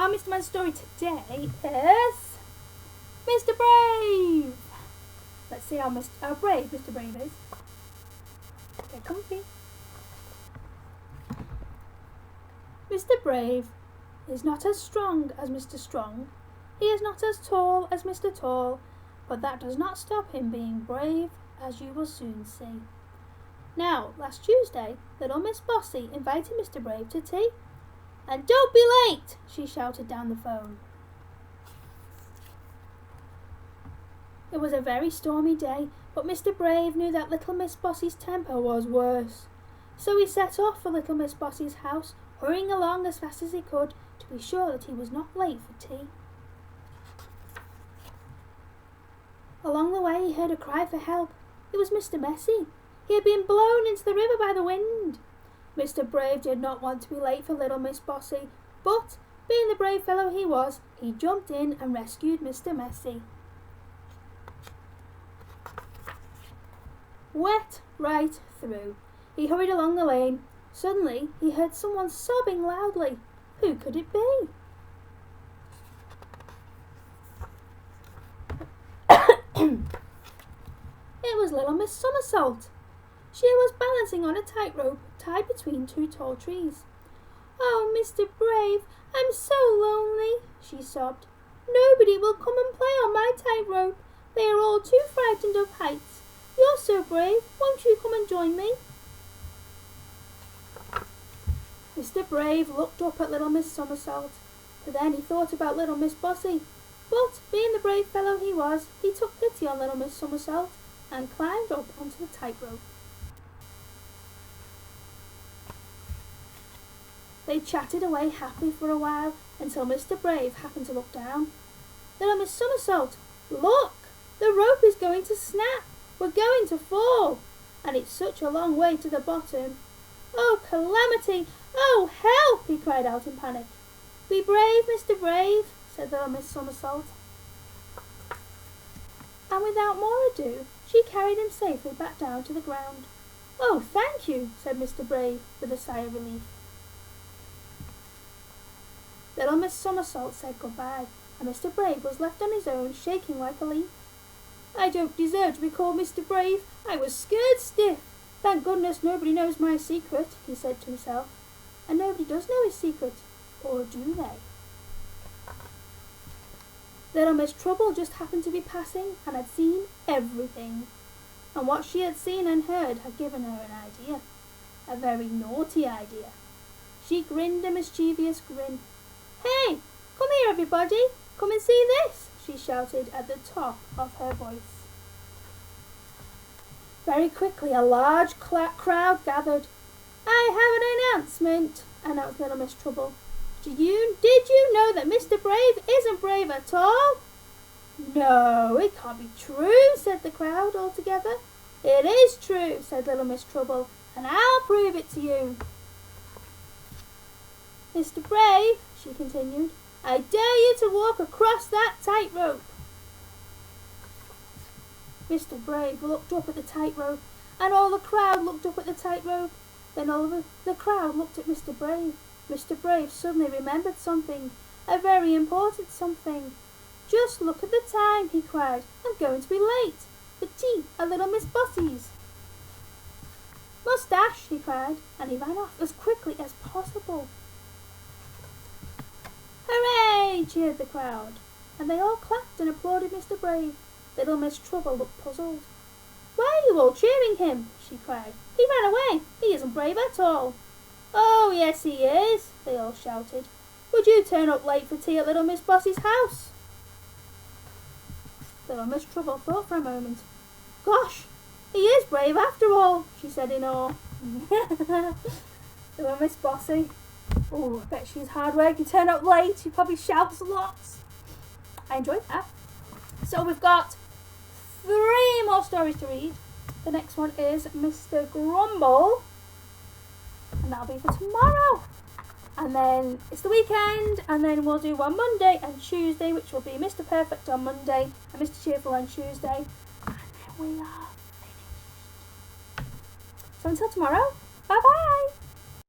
our Mr. Man story today is Mr. Brave. Let's see how brave Mr. Brave is. Get comfy. Mr. Brave is not as strong as Mr. Strong. He is not as tall as Mr. Tall, but that does not stop him being brave, as you will soon see. Now, last Tuesday, little Miss Bossy invited Mr. Brave to tea. "And don't be late," she shouted down the phone. It was a very stormy day, but Mr. Brave knew that little Miss Bossy's temper was worse. So he set off for little Miss Bossy's house, hurrying along as fast as he could to be sure that he was not late for tea. Along the way he heard a cry for help. It was Mr. Messy. He had been blown into the river by the wind. Mr. Brave did not want to be late for little Miss Bossy, but, being the brave fellow he was, he jumped in and rescued Mr. Messy. Wet right through, he hurried along the lane. Suddenly he heard someone sobbing loudly. Who could it be? It was little Miss Somersault. She was balancing on a tightrope tied between two tall trees. "Oh, Mr. Brave, I'm so lonely," she sobbed. "Nobody will come and play on my tightrope. They are all too frightened of heights. You're so brave, won't you come and join me?" Mr. Brave looked up at little Miss Somersault, but then he thought about little Miss Bossy. But, being the brave fellow he was, he took pity on little Miss Somersault and climbed up onto the tightrope. They chatted away happily for a while until Mr. Brave happened to look down. "Little Miss Somersault, look! The rope is going to snap! We're going to fall! And it's such a long way to the bottom! Oh, calamity! Oh, help!" he cried out in panic. "Be brave, Mr. Brave," said little Miss Somersault. And without more ado, she carried him safely back down to the ground. "Oh, thank you," said Mr. Brave with a sigh of relief. Little Miss Somersault said goodbye, and Mr. Brave was left on his own, shaking like a leaf. "I don't deserve to be called Mr. Brave. I was scared stiff. Thank goodness nobody knows my secret," he said to himself. And nobody does know his secret, or do they? Little Miss Trouble just happened to be passing and had seen everything. And what she had seen and heard had given her an idea. A very naughty idea. She grinned a mischievous grin. "Hey, come here everybody, come and see this," she shouted at the top of her voice. Very quickly a large crowd gathered. "I have an announcement," announced little Miss Trouble. Did you know that Mr. Brave isn't brave at all?" "No, it can't be true," said the crowd all together. "It is true," said little Miss Trouble, "and I'll prove it to you. Mr. Brave," she continued, "I dare you to walk across that tightrope." Mr. Brave looked up at the tightrope, and all the crowd looked up at the tightrope. Then all of the crowd looked at Mr. Brave. Mr. Brave suddenly remembered something, a very important something. "Just look at the time," he cried. "I'm going to be late for tea at little Miss Bossy's." "Moustache," he cried, and he ran off as quickly as possible. "Hooray!" cheered the crowd, and they all clapped and applauded Mr. Brave. Little Miss Trouble looked puzzled. "Why are you all cheering him?" she cried. "He ran away. He isn't brave at all." "Oh, yes he is," they all shouted. "Would you turn up late for tea at little Miss Bossy's house?" Little Miss Trouble thought for a moment. "Gosh, he is brave after all," she said in awe. Little Miss Bossy. Oh, I bet she's hard work. You turn up late, she probably shouts lots. I enjoyed that. So we've got 3 more stories to read. The next one is Mr. Grumble, and that'll be for tomorrow. And then it's the weekend, and then we'll do one Monday and Tuesday, which will be Mr. Perfect on Monday and Mr. Cheerful on Tuesday. And then we are finished. So until tomorrow, bye bye.